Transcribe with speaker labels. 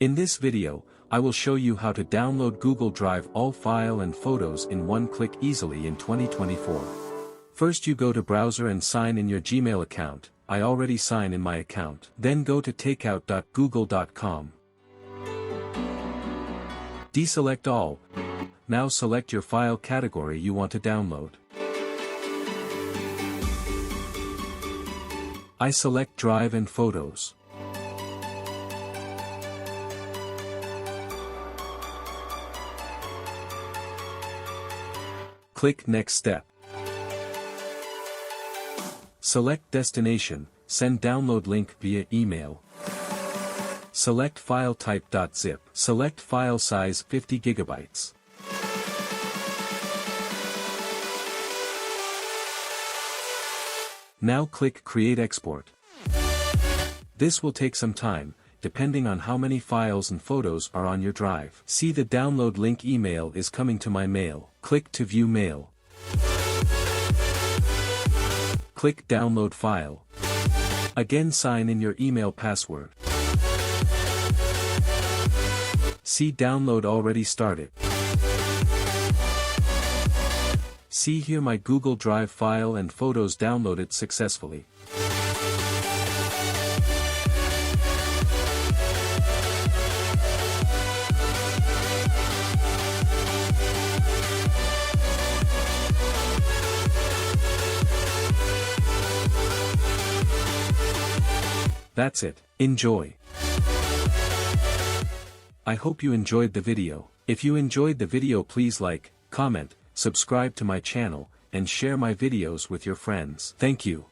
Speaker 1: In this video, I will show you how to download Google Drive all file and photos in one click easily in 2024. First you go to browser and sign in your Gmail account. I already sign in my account. Then go to takeout.google.com. Deselect all. Now select your file category you want to download. I select Drive and Photos. Click Next Step. Select Destination, send download link via email. Select File Type .zip. Select file size 50 GB. Now click Create Export. This will take some time, depending on how many files and photos are on your drive. See the download link email is coming to my mail. Click to view mail. Click Download File. Again sign in your email password. See download already started. See here my Google Drive file and photos downloaded successfully. That's it. Enjoy. I hope you enjoyed the video. If you enjoyed the video, please like, comment, subscribe to my channel, and share my videos with your friends. Thank you.